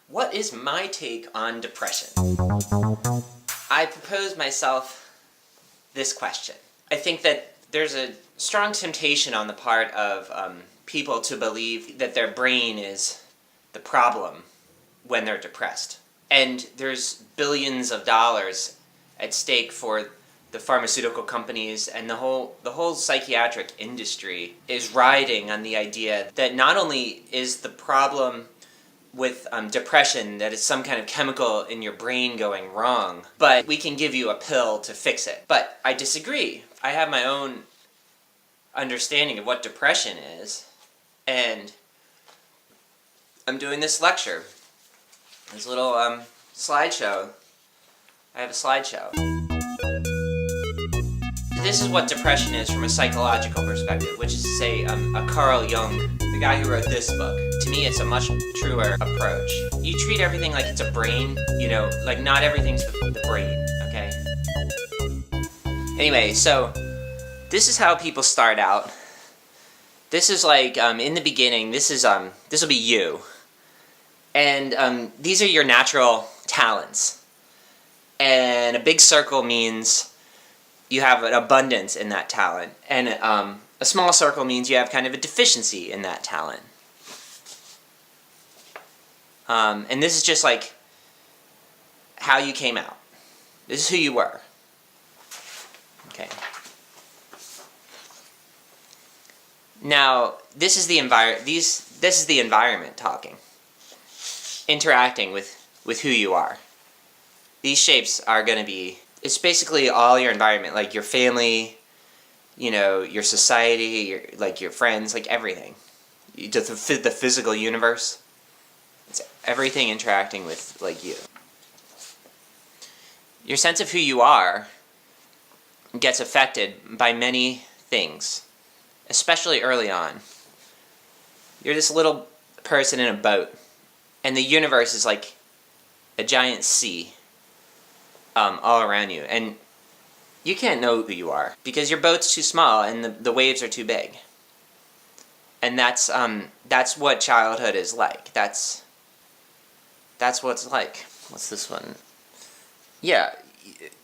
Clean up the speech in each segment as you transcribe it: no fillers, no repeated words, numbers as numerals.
What is my take on depression? I propose myself this question. I think that there's a strong temptation on the part of people to believe that their brain is the problem when they're depressed. And there's billions of dollars at stake for the pharmaceutical companies, and the whole psychiatric industry is riding on the idea that not only is the problem with depression that it's some kind of chemical in your brain going wrong, but we can give you a pill to fix it. But I disagree. I have my own understanding of what depression is, and I'm doing this lecture, this little slideshow. I have a slideshow. This is what depression is from a psychological perspective, which is to say, a Carl Jung, the guy who wrote this book. To me, it's a much truer approach. You treat everything like it's a brain, like not everything's the brain, okay? Anyway, so this is how people start out. This is like, in the beginning, this will be you. And these are your natural talents. And a big circle means you have an abundance in that talent, and a small circle means you have kind of a deficiency in that talent. And this is just like how you came out. This is who you were. Okay. Now, this is the environment talking, interacting with who you are. These shapes are going to be, it's basically all your environment, like your family, your society, your friends, like everything. The physical universe. It's everything interacting with, like, you. Your sense of who you are gets affected by many things, especially early on. You're this little person in a boat, and the universe is like a giant sea. All around you, and you can't know who you are because your boat's too small and the waves are too big. And that's what childhood is like. That's what it's like. What's this one? Yeah,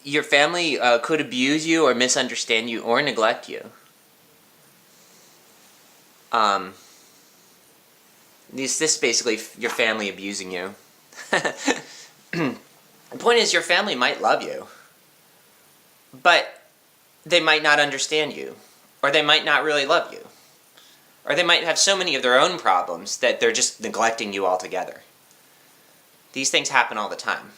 your family could abuse you or misunderstand you or neglect you. This basically your family abusing you. The point is, your family might love you, but they might not understand you, or they might not really love you, or they might have so many of their own problems that they're just neglecting you altogether. These things happen all the time.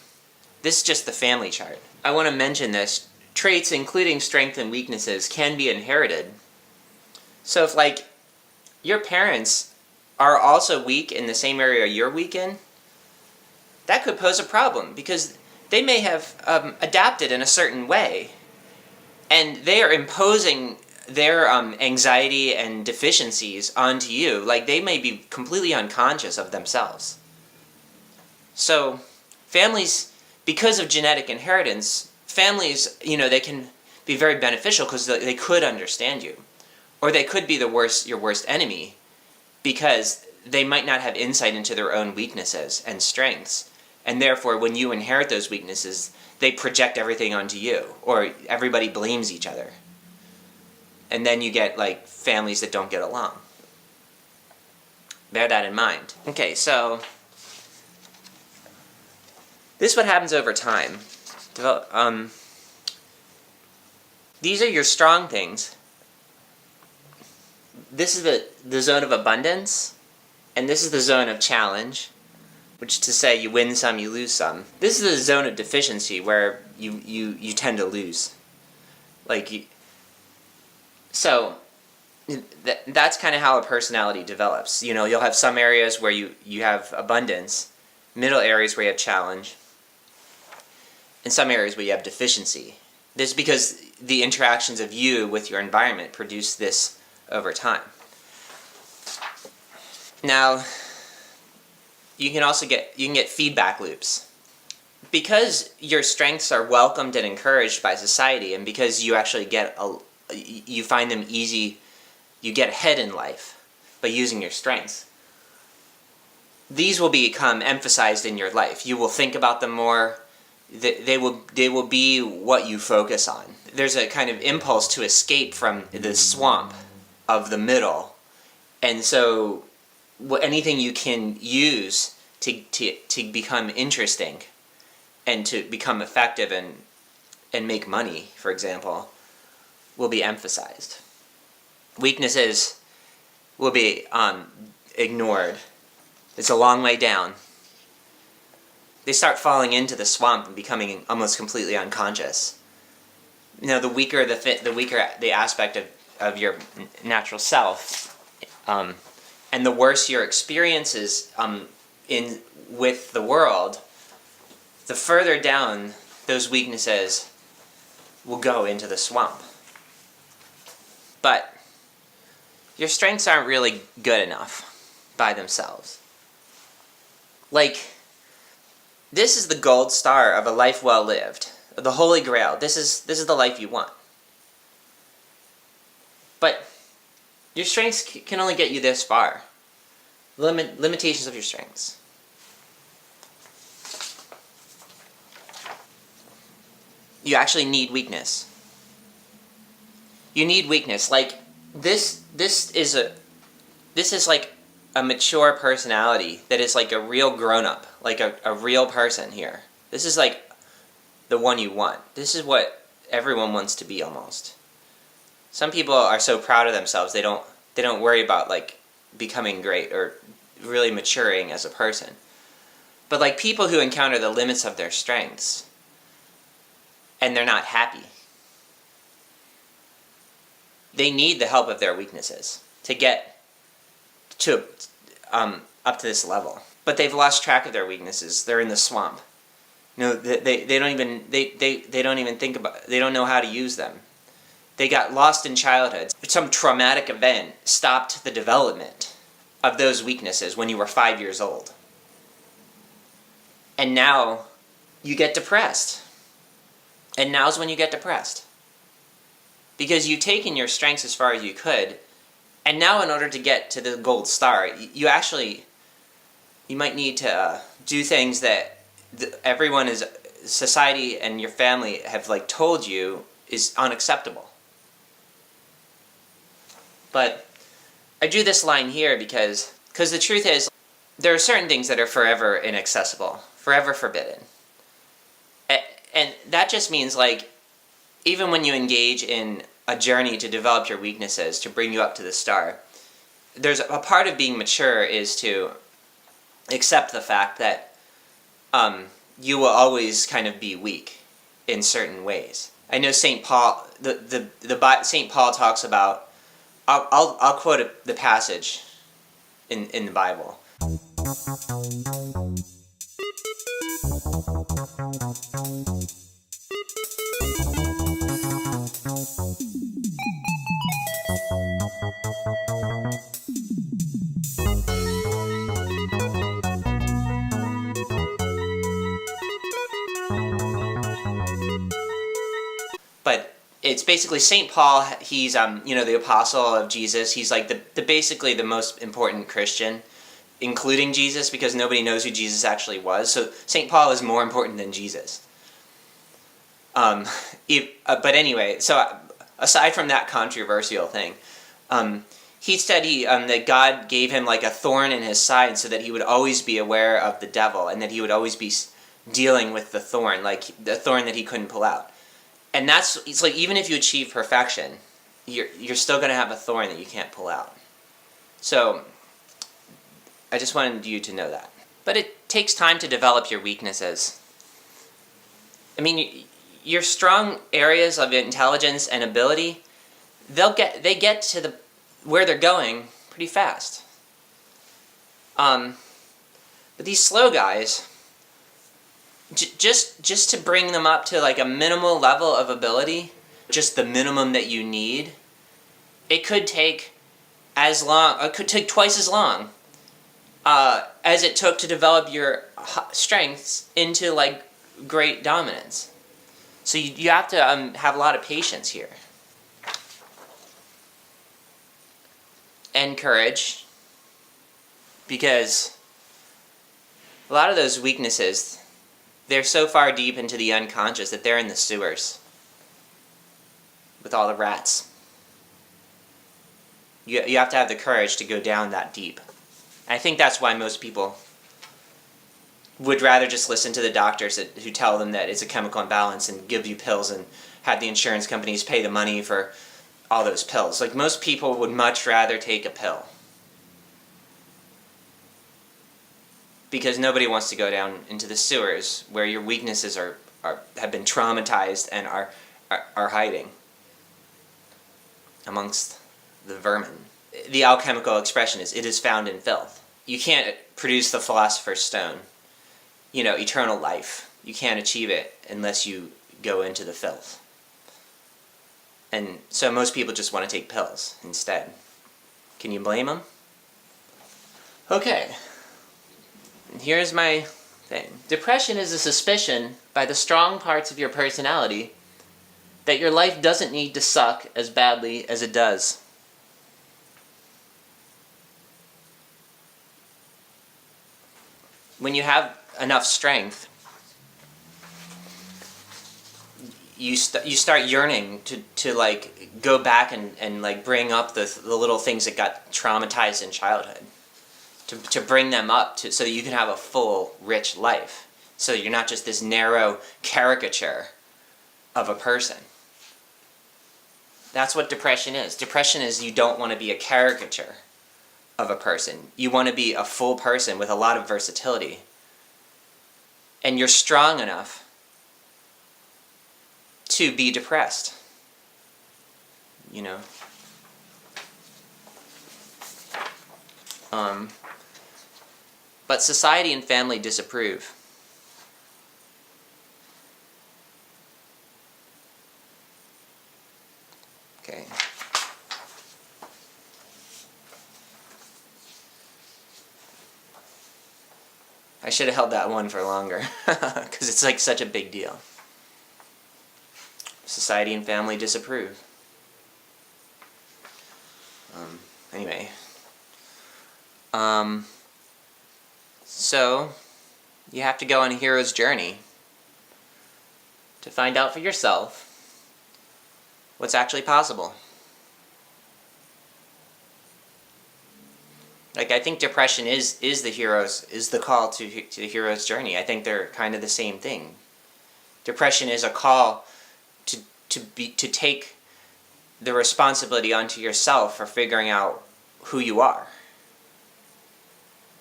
This is just the family chart. I want to mention this. Traits, including strengths and weaknesses, can be inherited. So if, like, your parents are also weak in the same area you're weak in, that could pose a problem, because they may have adapted in a certain way, and they are imposing their anxiety and deficiencies onto you. Like, they may be completely unconscious of themselves. So, families, because of genetic inheritance, families, they can be very beneficial because they could understand you. Or they could be your worst enemy, because they might not have insight into their own weaknesses and strengths. And therefore, when you inherit those weaknesses, they project everything onto you, or everybody blames each other. And then you get, like, families that don't get along. Bear that in mind. Okay, so this is what happens over time. These are your strong things. This is the zone of abundance, and this is the zone of challenge. Which is to say, you win some, you lose some. This is the zone of deficiency where you tend to lose. So that's kind of how a personality develops. You'll have some areas where you have abundance, middle areas where you have challenge, and some areas where you have deficiency. This is because the interactions of you with your environment produce this over time. Now, you can get feedback loops. Because your strengths are welcomed and encouraged by society, and because you actually you find them easy, you get ahead in life by using your strengths. these will become emphasized in your life. You will think about them more. They will be what you focus on. There's a kind of impulse to escape from the swamp of the middle, and so anything you can use to become interesting and to become effective and make money, for example, will be emphasized. Weaknesses will be ignored. It's a long way down. They start falling into the swamp and becoming almost completely unconscious. The weaker the aspect of your natural self, and the worse your experiences in with the world, the further down those weaknesses will go into the swamp. But your strengths aren't really good enough by themselves. Like, this is the gold star of a life well lived, the holy grail. This is the life you want. But your strengths can only get you this far. Limitations of your strengths. You actually need weakness. You need weakness. Like, this is like a mature personality that is like a real grown-up, like a real person here. This is like the one you want. This is what everyone wants to be, almost. Some people are so proud of themselves they don't worry about like becoming great or really maturing as a person. But like people who encounter the limits of their strengths and they're not happy, they need the help of their weaknesses to get to up to this level. But they've lost track of their weaknesses. They're in the swamp. They don't even think about. They don't know how to use them. They got lost in childhood. Some traumatic event stopped the development of those weaknesses when you were 5 years old. And now you get depressed. And now's when you get depressed. Because you've taken your strengths as far as you could, and now in order to get to the gold star, you might need to do things that everyone is, society and your family have like told you is unacceptable. But I drew this line here because the truth is, there are certain things that are forever inaccessible, forever forbidden. And that just means, like, even when you engage in a journey to develop your weaknesses, to bring you up to the star, there's a part of being mature is to accept the fact that you will always kind of be weak in certain ways. I know St. Paul, St. Paul talks about, I'll quote the passage in the Bible. But it's basically St. Paul. He's the apostle of Jesus. He's like the basically the most important Christian, including Jesus, because nobody knows who Jesus actually was. So St. Paul is more important than Jesus. But anyway, so aside from that controversial thing, he said that God gave him like a thorn in his side so that he would always be aware of the devil and that he would always be dealing with the thorn, like the thorn that he couldn't pull out. And it's like, even if you achieve perfection, you're still going to have a thorn that you can't pull out. So I just wanted you to know that. But it takes time to develop your weaknesses. I mean, your strong areas of intelligence and ability, they get to where they're going pretty fast. But these slow guys, just to bring them up to like a minimal level of ability, just the minimum that you need, it could take twice as long as it took to develop your strengths into like great dominance. So you have to have a lot of patience here. And courage, because A lot of those weaknesses, they're so far deep into the unconscious that they're in the sewers with all the rats. You have to have the courage to go down that deep. I think that's why most people would rather just listen to the doctors who tell them that it's a chemical imbalance and give you pills and have the insurance companies pay the money for all those pills. Like, most people would much rather take a pill. Because nobody wants to go down into the sewers where your weaknesses have been traumatized and are hiding amongst the vermin. The alchemical expression is, it is found in filth. You can't produce the philosopher's stone, eternal life. You can't achieve it unless you go into the filth. And so most people just want to take pills instead. Can you blame them? Okay. Here's my thing. Depression is a suspicion by the strong parts of your personality that your life doesn't need to suck as badly as it does. When you have enough strength, you start yearning to like go back and like bring up the little things that got traumatized in childhood, to bring them up so that you can have a full, rich life, so you're not just this narrow caricature of a person. That's what depression is. Depression is, you don't want to be a caricature of a person. You want to be a full person with a lot of versatility. And you're strong enough to be depressed. But society and family disapprove. Okay. I should have held that one for longer, because it's like such a big deal. Society and family disapprove. Anyway. So, you have to go on a hero's journey to find out for yourself what's actually possible. Like, I think depression is the call to the hero's journey. I think they're kind of the same thing. Depression is a call to take the responsibility onto yourself for figuring out who you are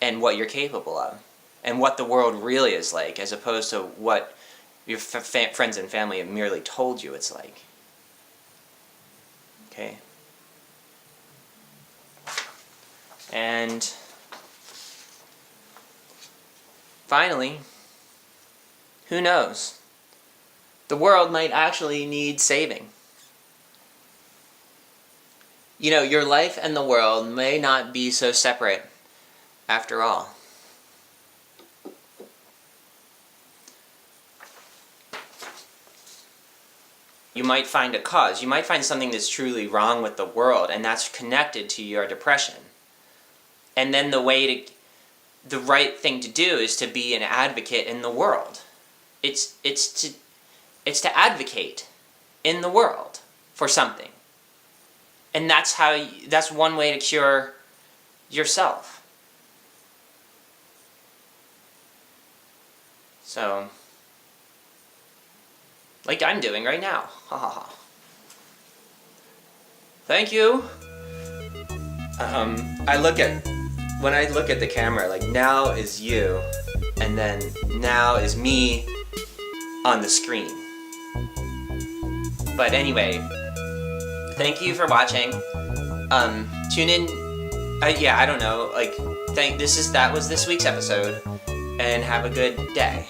and what you're capable of and what the world really is like, as opposed to what your friends and family have merely told you it's like. Okay? And finally, who knows? The world might actually need saving. Your life and the world may not be so separate after all. You might find a cause. You might find something that's truly wrong with the world, and that's connected to your depression. And then the right thing to do is to be an advocate in the world. It's to advocate in the world for something. And that's one way to cure yourself. So, like I'm doing right now. Ha ha ha. Thank you. When I look at the camera, like, now is you, and then now is me on the screen. But anyway, thank you for watching. Tune in. I don't know. Like, that was this week's episode, and have a good day.